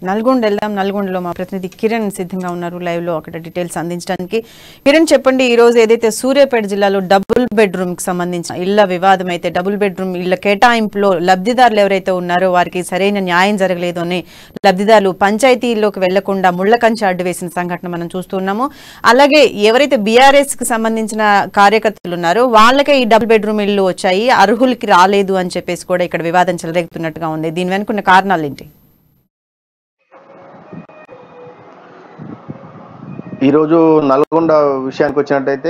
నల్గొండ వెళ్దాం. నల్గొండలో మా ప్రతినిధి కిరణ్ సిద్ధంగా ఉన్నారు లైవ్ లో అక్కడ డీటెయిల్స్ అందించడానికి. కిరణ్ చెప్పండి, ఈ రోజు ఏదైతే సూర్యాపేట జిల్లాలో డబుల్ బెడ్రూమ్ కి సంబంధించిన ఇళ్ల వివాదం అయితే డబుల్ బెడ్రూమ్ ఇళ్ల కేటాయింపులో లబ్ధిదారులు ఎవరైతే ఉన్నారో వారికి సరైన న్యాయం జరగలేదు అని లబ్ధిదారులు పంచాయతీల్లోకి వెళ్లకుండా ముళ్ల కంచె అడ్డు వేసిన సంఘటన మనం చూస్తున్నాము. అలాగే ఎవరైతే బీఆర్ఎస్ కి సంబంధించిన కార్యకర్తలు ఉన్నారో వాళ్ళకే ఈ డబుల్ బెడ్రూమ్ ఇళ్లు వచ్చాయి, అర్హులకి రాలేదు అని చెప్పేసి కూడా ఇక్కడ వివాదం చెలరేగుతున్నట్టుగా ఉంది. దీని వెనుకున్న కారణాలు ఏంటి? ఈరోజు నల్గొండ విషయానికి వచ్చినట్టయితే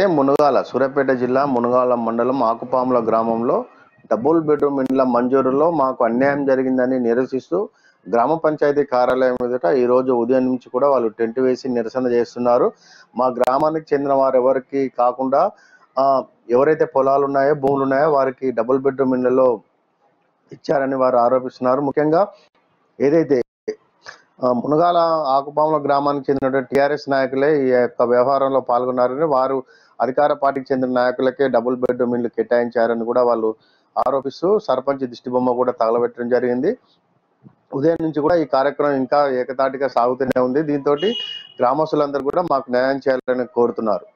సూర్యాపేట జిల్లా మునగాల మండలం ఆకుపాముల గ్రామంలో డబుల్ బెడ్రూమ్ ఇండ్ల మంజూరులో మాకు అన్యాయం జరిగిందని నిరసిస్తూ గ్రామ పంచాయతీ కార్యాలయం ఎదుట ఈ రోజు ఉదయం నుంచి కూడా వాళ్ళు టెంట్ వేసి నిరసన చేస్తున్నారు. మా గ్రామానికి చెందిన వారు ఎవరికి కాకుండా ఎవరైతే పొలాలు ఉన్నాయో భూములు ఉన్నాయో వారికి డబుల్ బెడ్రూమ్ ఇండ్లలో ఇచ్చారని వారు ఆరోపిస్తున్నారు. ముఖ్యంగా ఏదైతే మునగాల ఆకుపాముల గ్రామానికి చెందిన టీఆర్ఎస్ నాయకులే ఈ యొక్క వ్యవహారంలో పాల్గొన్నారని, వారు అధికార పార్టీకి చెందిన నాయకులకే డబుల్ బెడ్రూమ్ ఇళ్లు కేటాయించారని కూడా వాళ్ళు ఆరోపిస్తూ సర్పంచ్ దిష్టిబొమ్మ కూడా తగలబెట్టడం జరిగింది. ఉదయం నుంచి కూడా ఈ కార్యక్రమం ఇంకా ఏకతాటిగా సాగుతూనే ఉంది. దీంతో గ్రామస్తులందరూ కూడా మాకు న్యాయం చేయాలని కోరుతున్నారు.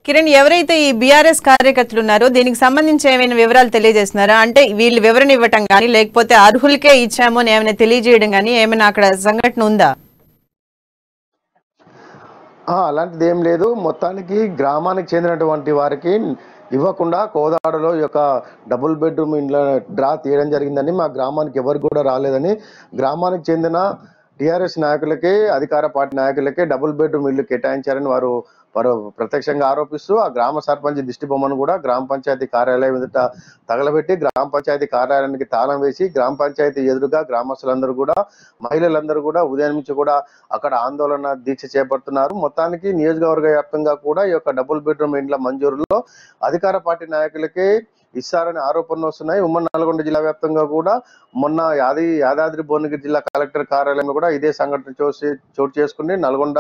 కిరణ్, ఎవరైతే ఈ బీఆర్ఎస్ కార్యకర్తలు ఉన్నారో దీనికి సంబంధించి ఏమైనా వివరాలు తెలియజేస్తున్నారా? అంటే వీళ్ళు వివరణ ఇవ్వటం కానీ లేకపోతే అర్హులకే ఇచ్చామో అని ఏమైనా తెలియజేయడం కానీ ఏమైనా అక్కడ సంఘటన ఉందా? అలాంటిది ఏం లేదు. మొత్తానికి గ్రామానికి చెందినటువంటి వారికి ఇవ్వకుండా కోదాడలో ఈ యొక్క డబుల్ బెడ్రూమ్ ఇండ్ల డ్రా తీయడం జరిగిందని, మా గ్రామానికి ఎవరికి కూడా రాలేదని, గ్రామానికి చెందిన టీఆర్ఎస్ నాయకులకే అధికార పార్టీ నాయకులకే డబుల్ బెడ్రూమ్ ఇల్లు కేటాయించారని వారు ప్రత్యక్షంగా ఆరోపిస్తూ ఆ గ్రామ సర్పంచ్ దిష్టి బొమ్మను కూడా గ్రామ పంచాయతీ కార్యాలయం ఎదుట తగలబెట్టి గ్రామ పంచాయతీ కార్యాలయానికి తాళం వేసి గ్రామ పంచాయతీ ఎదురుగా గ్రామస్తులందరూ కూడా మహిళలందరూ కూడా ఉదయం నుంచి కూడా అక్కడ ఆందోళన దీక్ష చేపడుతున్నారు. మొత్తానికి నియోజకవర్గ వ్యాప్తంగా కూడా ఈ యొక్క డబుల్ బెడ్రూమ్ ఇండ్ల మంజూరులో అధికార పార్టీ నాయకులకే ఇస్తారని ఆరోపణలు వస్తున్నాయి. ఉమ్మడి నల్గొండ జిల్లా వ్యాప్తంగా కూడా మొన్న యాదాద్రి భువనగిరి జిల్లా కలెక్టర్ కార్యాలయంలో కూడా ఇదే సంఘటన చోటు చేసుకుంది. నల్గొండ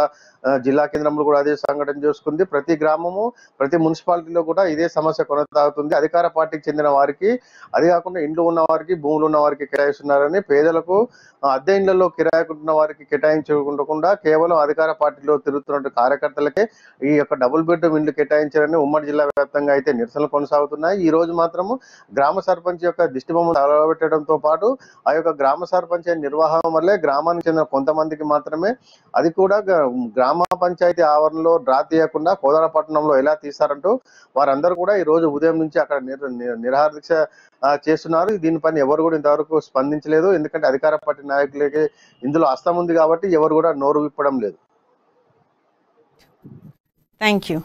జిల్లా కేంద్రంలో కూడా అదే సంఘటన చేసుకుంది. ప్రతి గ్రామము ప్రతి మున్సిపాలిటీలో కూడా ఇదే సమస్య కొనసాగుతుంది. అధికార పార్టీకి చెందిన వారికి, అది కాకుండా ఇండ్లు ఉన్న వారికి భూములు ఉన్న వారికి కేటాయిస్తున్నారని, పేదలకు అద్దె ఇండ్లలో కిరాయికుంటున్న వారికి కేటాయించకుండా కేవలం అధికార పార్టీలో తిరుగుతున్న కార్యకర్తలకే ఈ యొక్క డబుల్ బెడ్రూమ్ ఇండ్లు కేటాయించారని ఉమ్మడి జిల్లా వ్యాప్తంగా అయితే నిరసనలు కొనసాగుతున్నాయి. ఈ రోజు మాత్రము గ్రామ సర్పంచ్ యొక్క దిష్టిబొమ్మ తగలబెట్టడంతో పాటు ఆ యొక్క గ్రామ సర్పంచ్ నిర్వాహం వల్లే గ్రామానికి చెందిన కొంతమందికి మాత్రమే, అది కూడా గ్రామ పంచాయతీ ఆవరణలో డ్రా తీయకుండా కోదాడపట్నంలో ఎలా తీస్తారంటూ వారందరూ కూడా ఈ రోజు ఉదయం నుంచి అక్కడ నిరాహార దీక్ష చేస్తున్నారు. దీనిపైన ఎవరు కూడా ఇంతవరకు స్పందించలేదు. ఎందుకంటే అధికార పార్టీ నాయకులకి ఇందులో హస్తం ఉంది కాబట్టి ఎవరు కూడా నోరు విప్పడం లేదు. Thank you.